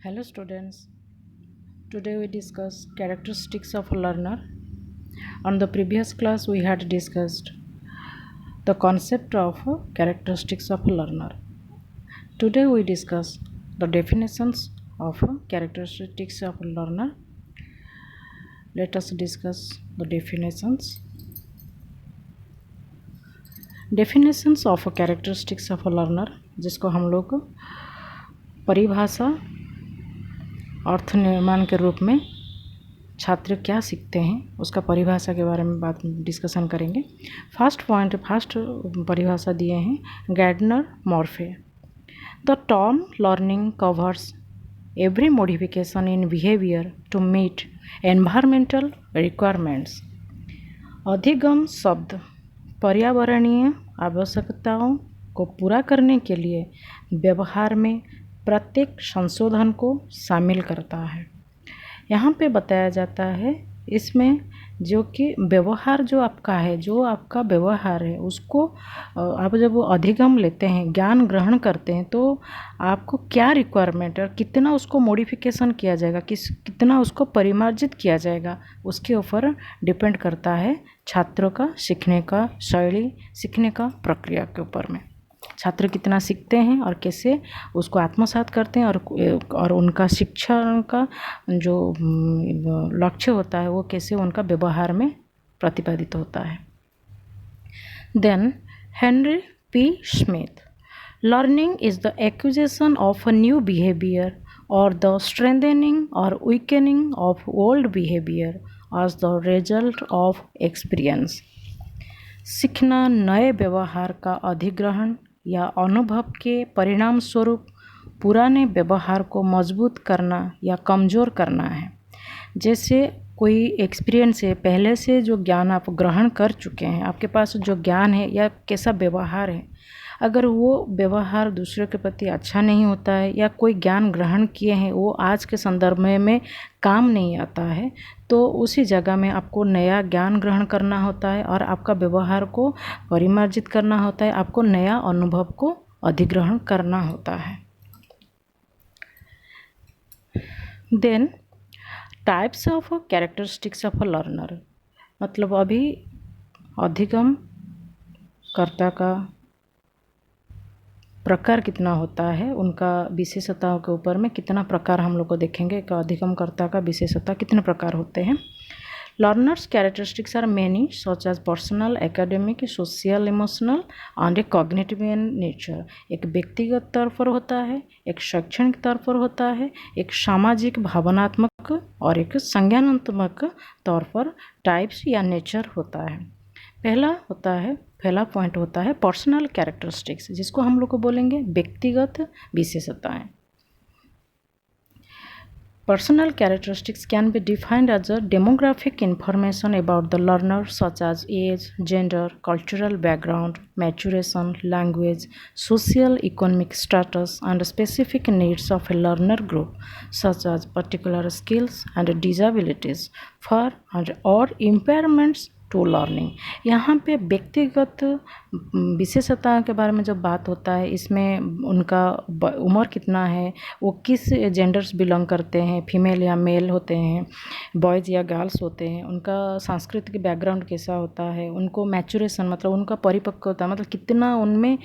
Hello students, today we discuss characteristics of a learner. On the previous class we had discussed the concept of characteristics of a learner. Today we discuss the definitions of characteristics of a learner. Let us discuss the definitions. Definitions of characteristics of a learner, जिसको हम लोग परिभाषा अर्थ निर्माण के रूप में छात्र क्या सीखते हैं उसका परिभाषा के बारे में बात डिस्कशन करेंगे। फर्स्ट परिभाषा दिए हैं Gardner Murphy. The term learning covers every modification in behaviour to meet environmental requirements. अधिगम शब्द पर्यावरणीय आवश्यकताओं को पूरा करने के लिए व्यवहार में प्रत्येक संशोधन को शामिल करता है। यहाँ पे बताया जाता है इसमें जो कि व्यवहार जो आपका है, जो आपका व्यवहार है उसको आप जब अधिगम लेते हैं, ज्ञान ग्रहण करते हैं, तो आपको क्या रिक्वायरमेंट है और कितना उसको मॉडिफिकेशन किया जाएगा, कितना उसको परिमार्जित किया जाएगा, उसके ऊपर डिपेंड करता है छात्रों का सीखने का शैली, सीखने का प्रक्रिया के ऊपर में। छात्र कितना सीखते हैं और कैसे उसको आत्मसात करते हैं और उनका शिक्षण का जो लक्ष्य होता है वो कैसे उनका व्यवहार में प्रतिपादित होता है। Then Henry P Smith, learning is the acquisition of a new behaviour और द स्ट्रेंथनिंग और weakening of old behaviour as the result of experience. सीखना नए व्यवहार का अधिग्रहण या अनुभव के परिणाम स्वरूप पुराने व्यवहार को मजबूत करना या कमज़ोर करना है। जैसे कोई एक्सपीरियंस है, पहले से जो ज्ञान आप ग्रहण कर चुके हैं, आपके पास जो ज्ञान है या कैसा व्यवहार है, अगर वो व्यवहार दूसरे के प्रति अच्छा नहीं होता है या कोई ज्ञान ग्रहण किए हैं वो आज के संदर्भ में काम नहीं आता है, तो उसी जगह में आपको नया ज्ञान ग्रहण करना होता है और आपका व्यवहार को परिमार्जित करना होता है, आपको नया अनुभव को अधिग्रहण करना होता है। Then types of characteristics of a learner, मतलब अभी अधिगम कर्ता का प्रकार कितना होता है, उनका विशेषताओं के ऊपर में कितना प्रकार हम लोग को देखेंगे कि अधिगमकर्ता का विशेषता कितने प्रकार होते हैं। Learners characteristics are many such as personal, academic, social, emotional and cognitive in nature. एक व्यक्तिगत तौर पर होता है, एक शैक्षणिक तौर पर होता है, एक सामाजिक भावनात्मक और एक संज्ञानात्मक तौर पर टाइप्स या नेचर होता है। पहला पॉइंट होता है पर्सनल कैरेक्टरिस्टिक्स, जिसको हम लोग को बोलेंगे व्यक्तिगत विशेषताएं। Personal characteristics can be defined as a demographic information about the learner such as age, gender, cultural background, maturation, language, social economic status and specific needs of a learner group such as particular skills and disabilities for and or impairments to learning. यहाँ पे व्यक्तिगत विशेषताओं के बारे में जब बात होता है, इसमें उनका उम्र कितना है, वो किस जेंडर्स बिलोंग करते हैं, फीमेल या मेल होते हैं, बॉयज़ या गर्ल्स होते हैं, उनका सांस्कृतिक बैकग्राउंड कैसा होता है, उनको मैचुरेशन मतलब उनका परिपक्वता मतलब कितना उनमें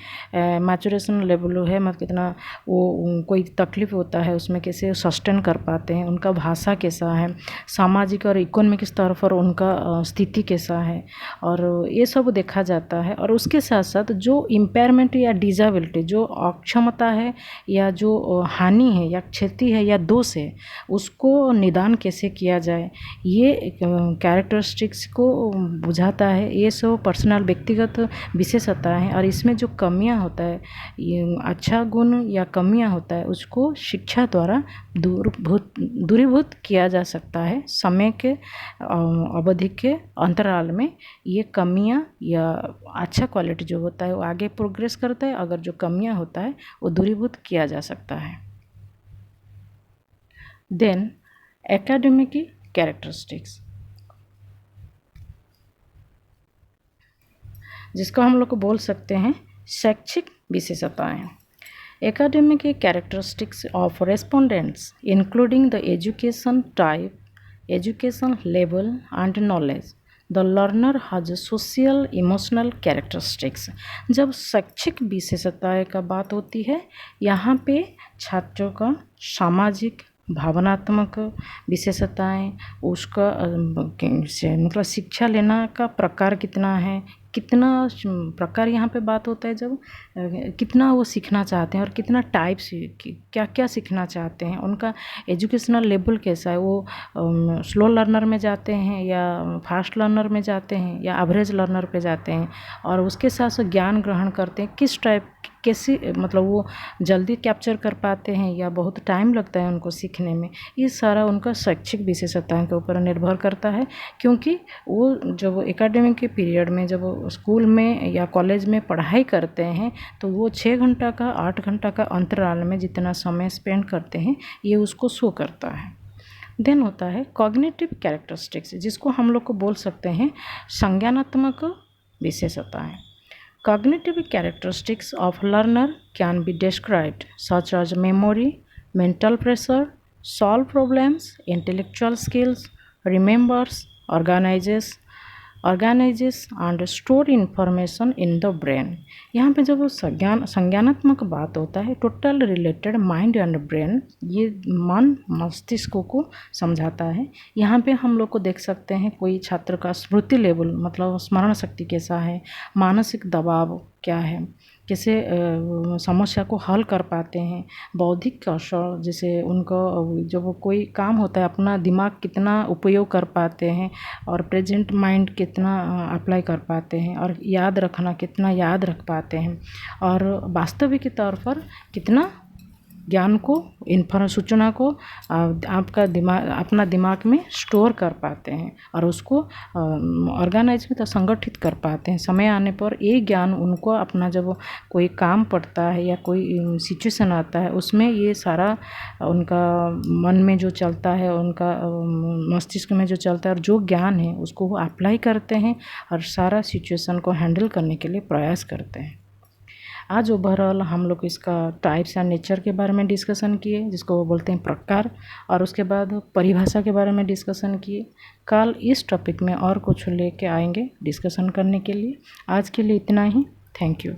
मैचुरेशन लेवल है, मतलब कितना वो कोई तकलीफ होता है उसमें कैसे सस्टेन कर पाते हैं, उनका भाषा कैसा है, सामाजिक और इकोनॉमिक स्तर पर उनका स्थिति कैसा है, और ये सब देखा जाता है। और उसके साथ साथ जो इम्पेयरमेंट या डिसेबिलिटी, जो अक्षमता है या जो हानि है या क्षति है या दोष है, उसको निदान कैसे किया जाए, ये कैरेक्टरिस्टिक्स को बुझाता है। ये सब पर्सनल व्यक्तिगत विशेषता है और इसमें जो कमियां होता है, ये अच्छा गुण या कमियां होता है, उसको शिक्षा द्वारा दूरीभूत किया जा सकता है। समय के अवधि के अंतराल में ये कमियां या अच्छा क्वालिटी जो होता है वो आगे प्रोग्रेस करता है, अगर जो कमियां होता है वो दूरीभूत किया जा सकता है। देन एकेडमिक कैरेक्टरिस्टिक्स, जिसको हम लोग को बोल सकते हैं शैक्षिक विशेषताएं। Academic characteristics of respondents, including the education type, education level, and knowledge. The learner has a social emotional characteristics. जब शैक्षिक विशेषताएं का बात होती है, यहाँ पे छात्रों का सामाजिक भावनात्मक विशेषताएं, उसका मतलब शिक्षा लेना का प्रकार कितना है, कितना प्रकार यहाँ पे बात होता है, जब कितना वो सीखना चाहते हैं और कितना टाइप्स क्या क्या सीखना चाहते हैं, उनका एजुकेशनल लेवल कैसा है, वो स्लो लर्नर में जाते हैं या फास्ट लर्नर में जाते हैं या एवरेज लर्नर पे जाते हैं, और उसके साथ साथ ज्ञान ग्रहण करते हैं किस टाइप कैसी, मतलब वो जल्दी कैप्चर कर पाते हैं या बहुत टाइम लगता है उनको सीखने में। ये सारा उनका शैक्षिक विशेषताओं के ऊपर निर्भर करता है, क्योंकि वो जब एकेडमिक के पीरियड में जब स्कूल में या कॉलेज में पढ़ाई करते हैं तो वो 6 घंटा का 8 घंटा का अंतराल में जितना समय स्पेंड करते हैं ये उसको शो करता है। देन होता है कॉग्निटिव कैरेक्टरिस्टिक्स, जिसको हम लोग को बोल सकते हैं संज्ञानात्मक विशेषताएं। Cognitive characteristics of learner can be described such as memory, mental pressure, solve problems, intellectual skills, remembers, organizes and store information in the brain। यहाँ पे जब संज्ञानात्मक बात होता है, total related mind and brain, ये मन मस्तिष्क को समझाता है। यहाँ पे हम लोग को देख सकते हैं कोई छात्र का स्मृति लेवल, मतलब स्मरण शक्ति कैसा है, मानसिक दबाव क्या है, कैसे समस्या को हल कर पाते हैं, बौद्धिक कौशल, जैसे उनको जब कोई काम होता है अपना दिमाग कितना उपयोग कर पाते हैं और प्रेजेंट माइंड कितना अप्लाई कर पाते हैं, और याद रखना कितना याद रख पाते हैं, और वास्तविक के तौर पर कितना ज्ञान को सूचना को आपका दिमाग अपना दिमाग में स्टोर कर पाते हैं और उसको ऑर्गेनाइज में संगठित कर पाते हैं। समय आने पर ये ज्ञान उनको अपना जब कोई काम पड़ता है या कोई सिचुएशन आता है उसमें ये सारा उनका मन में जो चलता है, उनका मस्तिष्क में जो चलता है और जो ज्ञान है उसको वो अप्लाई करते हैं और सारा सिचुएशन को हैंडल करने के लिए प्रयास करते हैं। आज ओवरऑल हम लोग इसका टाइप्स एंड नेचर के बारे में डिस्कशन किए, जिसको वो बोलते हैं प्रकार, और उसके बाद परिभाषा के बारे में डिस्कशन किए। कल इस टॉपिक में और कुछ लेके आएंगे डिस्कशन करने के लिए। आज के लिए इतना ही। Thank you.